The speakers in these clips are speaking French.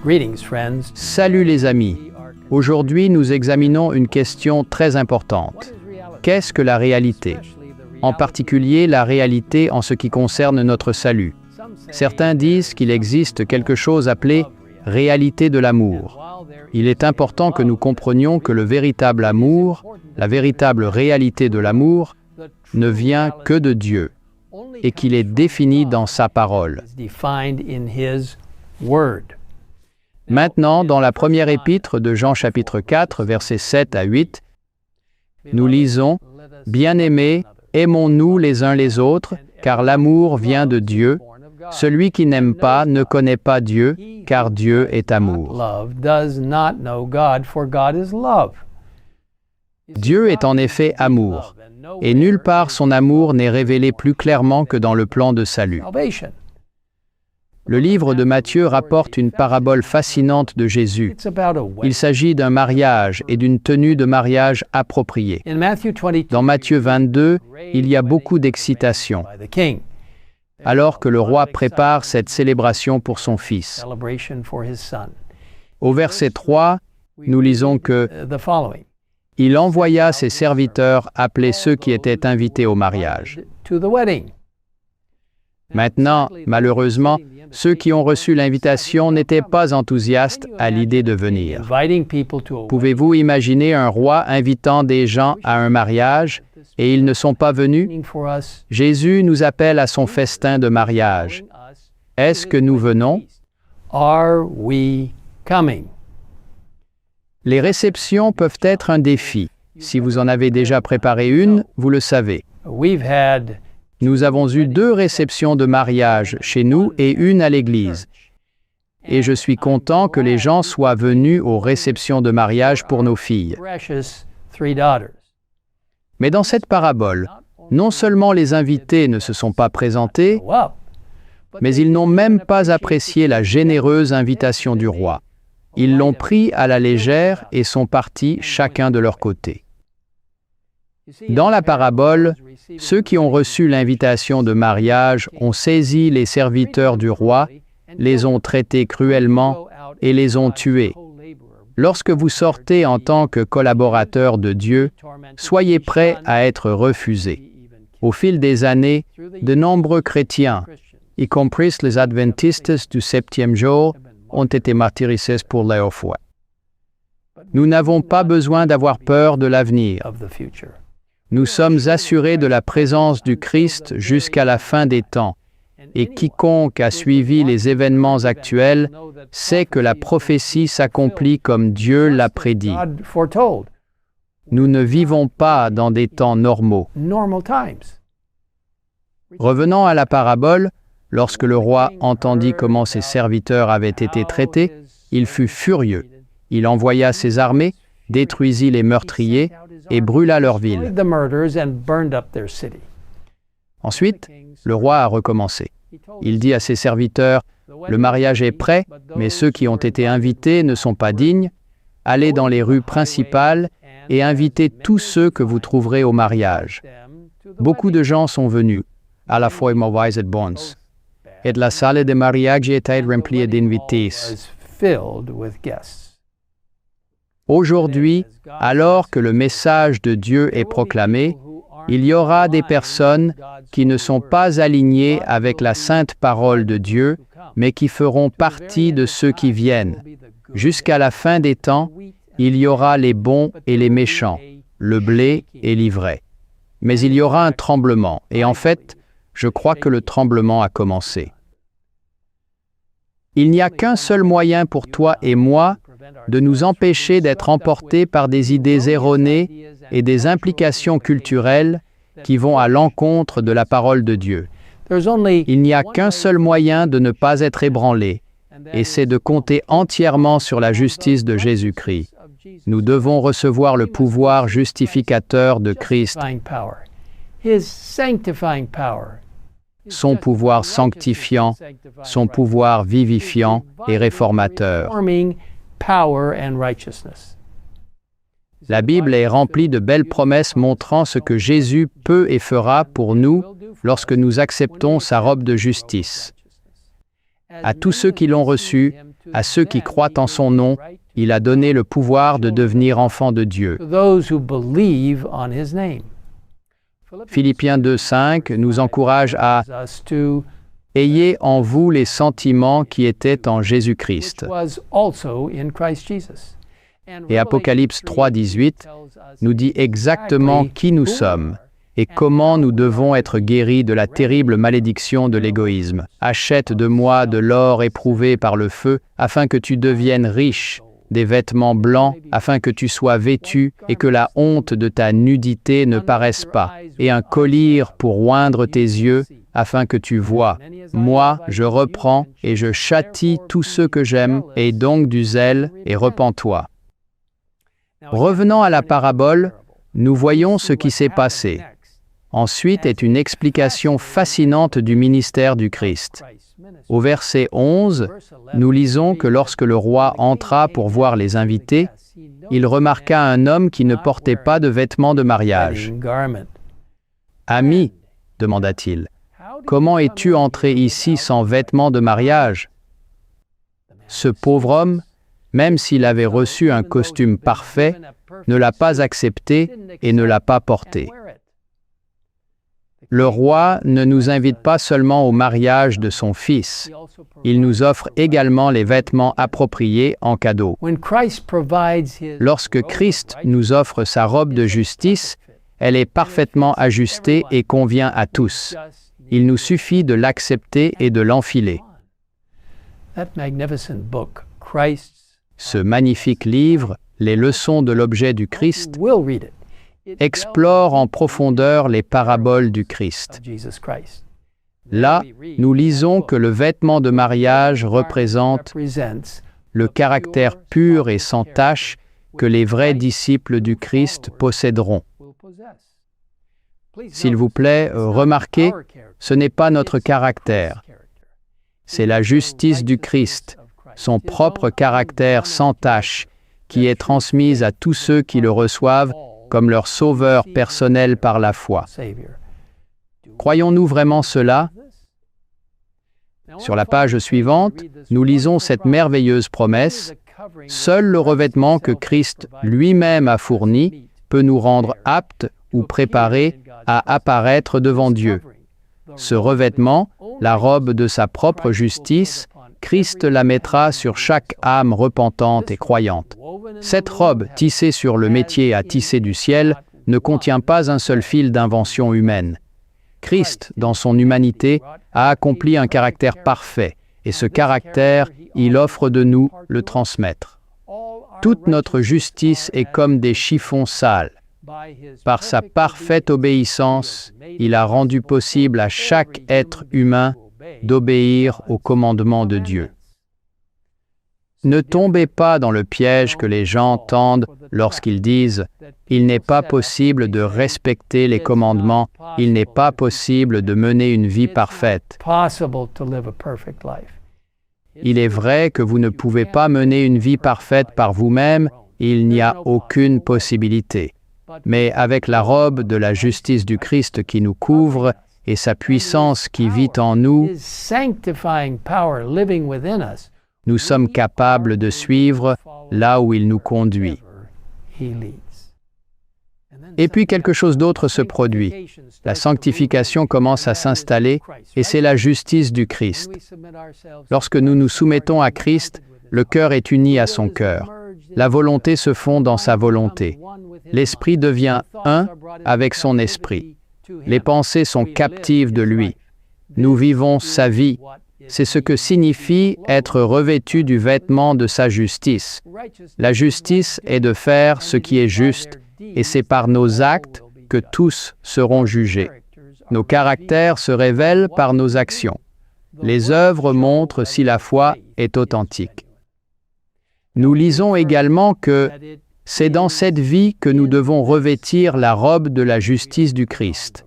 Greetings, friends. Salut les amis. Aujourd'hui, nous examinons une question très importante. Qu'est-ce que la réalité? En particulier, la réalité en ce qui concerne notre salut. Certains disent qu'il existe quelque chose appelé « réalité de l'amour ». Il est important que nous comprenions que le véritable amour, la véritable réalité de l'amour, ne vient que de Dieu et qu'il est défini dans sa parole. Maintenant, dans la première épître de Jean chapitre 4, versets 7 à 8, nous lisons « Bien-aimés, aimons-nous les uns les autres, car l'amour vient de Dieu. Celui qui n'aime pas ne connaît pas Dieu, car Dieu est amour. » Dieu est en effet amour, et nulle part son amour n'est révélé plus clairement que dans le plan de salut. Le livre de Matthieu rapporte une parabole fascinante de Jésus. Il s'agit d'un mariage et d'une tenue de mariage appropriée. Dans Matthieu 22, il y a beaucoup d'excitation, alors que le roi prépare cette célébration pour son fils. Au verset 3, nous lisons que « Il envoya ses serviteurs appeler ceux qui étaient invités au mariage. » Maintenant, malheureusement, ceux qui ont reçu l'invitation n'étaient pas enthousiastes à l'idée de venir. Pouvez-vous imaginer un roi invitant des gens à un mariage et ils ne sont pas venus? Jésus nous appelle à son festin de mariage. Est-ce que nous venons? Les réceptions peuvent être un défi. Si vous en avez déjà préparé une, vous le savez. Nous avons eu 2 réceptions de mariage chez nous et une à l'église. Et je suis content que les gens soient venus aux réceptions de mariage pour nos filles. Mais dans cette parabole, non seulement les invités ne se sont pas présentés, mais ils n'ont même pas apprécié la généreuse invitation du roi. Ils l'ont pris à la légère et sont partis chacun de leur côté. Dans la parabole, ceux qui ont reçu l'invitation de mariage ont saisi les serviteurs du roi, les ont traités cruellement et les ont tués. Lorsque vous sortez en tant que collaborateur de Dieu, soyez prêts à être refusés. Au fil des années, de nombreux chrétiens, y compris les adventistes du 7e jour, ont été martyrisés pour leur foi. Nous n'avons pas besoin d'avoir peur de l'avenir. Nous sommes assurés de la présence du Christ jusqu'à la fin des temps, et quiconque a suivi les événements actuels sait que la prophétie s'accomplit comme Dieu l'a prédit. Nous ne vivons pas dans des temps normaux. Revenons à la parabole, lorsque le roi entendit comment ses serviteurs avaient été traités, il fut furieux. Il envoya ses armées, détruisit les meurtriers et brûla leur ville. Ensuite, le roi a recommencé. Il dit à ses serviteurs, « Le mariage est prêt, mais ceux qui ont été invités ne sont pas dignes. Allez dans les rues principales et invitez tous ceux que vous trouverez au mariage. » Beaucoup de gens sont venus, à la fois mauvais et bons. Et la salle de mariage était remplie d'invités. Aujourd'hui, alors que le message de Dieu est proclamé, il y aura des personnes qui ne sont pas alignées avec la sainte parole de Dieu, mais qui feront partie de ceux qui viennent. Jusqu'à la fin des temps, il y aura les bons et les méchants, le blé et l'ivraie. Mais il y aura un tremblement, et en fait, je crois que le tremblement a commencé. Il n'y a qu'un seul moyen pour toi et moi de nous empêcher d'être emportés par des idées erronées et des implications culturelles qui vont à l'encontre de la parole de Dieu. Il n'y a qu'un seul moyen de ne pas être ébranlé, et c'est de compter entièrement sur la justice de Jésus-Christ. Nous devons recevoir le pouvoir justificateur de Christ, son pouvoir sanctifiant, son pouvoir vivifiant et réformateur. La Bible est remplie de belles promesses montrant ce que Jésus peut et fera pour nous lorsque nous acceptons sa robe de justice. À tous ceux qui l'ont reçu, à ceux qui croient en son nom, il a donné le pouvoir de devenir enfants de Dieu. Philippiens 2:5 nous encourage à « Ayez en vous les sentiments qui étaient en Jésus-Christ ». Et Apocalypse 3:18 nous dit exactement qui nous sommes et comment nous devons être guéris de la terrible malédiction de l'égoïsme. « Achète de moi de l'or éprouvé par le feu, afin que tu deviennes riche, des vêtements blancs, afin que tu sois vêtu et que la honte de ta nudité ne paraisse pas, et un collier pour oindre tes yeux, afin que tu vois. Moi, je reprends et je châtie tous ceux que j'aime, aie donc du zèle et repens-toi. » Revenant à la parabole, nous voyons ce qui s'est passé. Ensuite est une explication fascinante du ministère du Christ. Au verset 11, nous lisons que lorsque le roi entra pour voir les invités, il remarqua un homme qui ne portait pas de vêtements de mariage. « Ami, demanda-t-il, comment es-tu entré ici sans vêtements de mariage ?» Ce pauvre homme, même s'il avait reçu un costume parfait, ne l'a pas accepté et ne l'a pas porté. Le roi ne nous invite pas seulement au mariage de son fils, il nous offre également les vêtements appropriés en cadeau. Lorsque Christ nous offre sa robe de justice, elle est parfaitement ajustée et convient à tous. Il nous suffit de l'accepter et de l'enfiler. Ce magnifique livre, Les leçons de l'objet du Christ, explore en profondeur les paraboles du Christ. Là, nous lisons que le vêtement de mariage représente le caractère pur et sans tache que les vrais disciples du Christ posséderont. S'il vous plaît, remarquez, ce n'est pas notre caractère. C'est la justice du Christ, son propre caractère sans tache, qui est transmise à tous ceux qui le reçoivent comme leur sauveur personnel par la foi. Croyons-nous vraiment cela? Sur la page suivante, nous lisons cette merveilleuse promesse. Seul le revêtement que Christ lui-même a fourni peut nous rendre aptes ou préparés à apparaître devant Dieu. Ce revêtement, la robe de sa propre justice, Christ la mettra sur chaque âme repentante et croyante. Cette robe, tissée sur le métier à tisser du ciel, ne contient pas un seul fil d'invention humaine. Christ, dans son humanité, a accompli un caractère parfait, et ce caractère, il offre de nous le transmettre. Toute notre justice est comme des chiffons sales. Par sa parfaite obéissance, il a rendu possible à chaque être humain d'obéir aux commandements de Dieu. Ne tombez pas dans le piège que les gens tendent lorsqu'ils disent « Il n'est pas possible de respecter les commandements, il n'est pas possible de mener une vie parfaite. » Il est vrai que vous ne pouvez pas mener une vie parfaite par vous-même, il n'y a aucune possibilité. Mais avec la robe de la justice du Christ qui nous couvre, et sa puissance qui vit en nous, nous sommes capables de suivre là où il nous conduit. Et puis quelque chose d'autre se produit. La sanctification commence à s'installer et c'est la justice du Christ. Lorsque nous nous soumettons à Christ, le cœur est uni à son cœur. La volonté se fond dans sa volonté. L'esprit devient un avec son esprit. Les pensées sont captives de lui. Nous vivons sa vie. C'est ce que signifie être revêtu du vêtement de sa justice. La justice est de faire ce qui est juste, et c'est par nos actes que tous seront jugés. Nos caractères se révèlent par nos actions. Les œuvres montrent si la foi est authentique. Nous lisons également que c'est dans cette vie que nous devons revêtir la robe de la justice du Christ.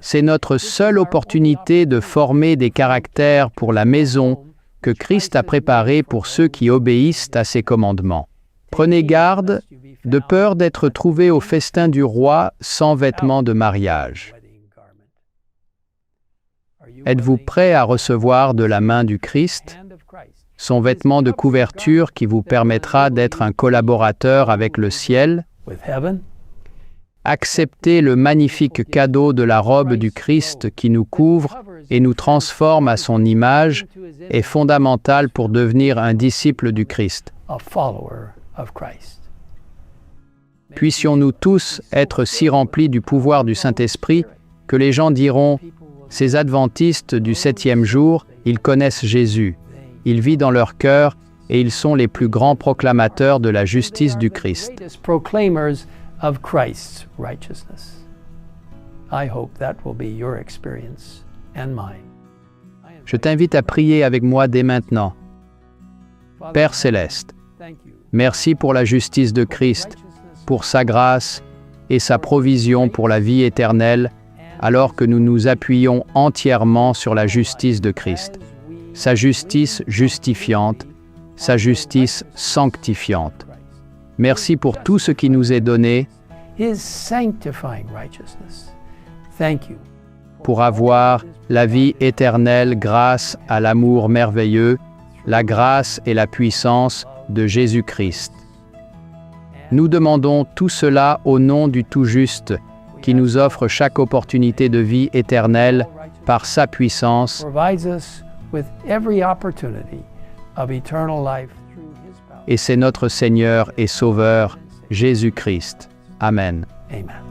C'est notre seule opportunité de former des caractères pour la maison que Christ a préparée pour ceux qui obéissent à ses commandements. Prenez garde, de peur d'être trouvés au festin du roi sans vêtements de mariage. Êtes-vous prêt à recevoir de la main du Christ son vêtement de couverture qui vous permettra d'être un collaborateur avec le ciel? Accepter le magnifique cadeau de la robe du Christ qui nous couvre et nous transforme à son image est fondamental pour devenir un disciple du Christ. Puissions-nous tous être si remplis du pouvoir du Saint-Esprit que les gens diront « Ces adventistes du 7e jour, ils connaissent Jésus, il vit dans leur cœur et ils sont les plus grands proclamateurs de la justice du Christ. » Of Christ's righteousness. I hope that will be your experience and mine. Je t'invite à prier avec moi dès maintenant. Père céleste, merci pour la justice de Christ, pour sa grâce et sa provision pour la vie éternelle, alors que nous nous appuyons entièrement sur la justice de Christ, sa justice justifiante, sa justice sanctifiante. Merci pour tout ce qui nous est donné pour avoir la vie éternelle grâce à l'amour merveilleux, la grâce et la puissance de Jésus-Christ. Nous demandons tout cela au nom du Tout-Juste qui nous offre chaque opportunité de vie éternelle par sa puissance et c'est notre Seigneur et Sauveur, Jésus-Christ. Amen. Amen.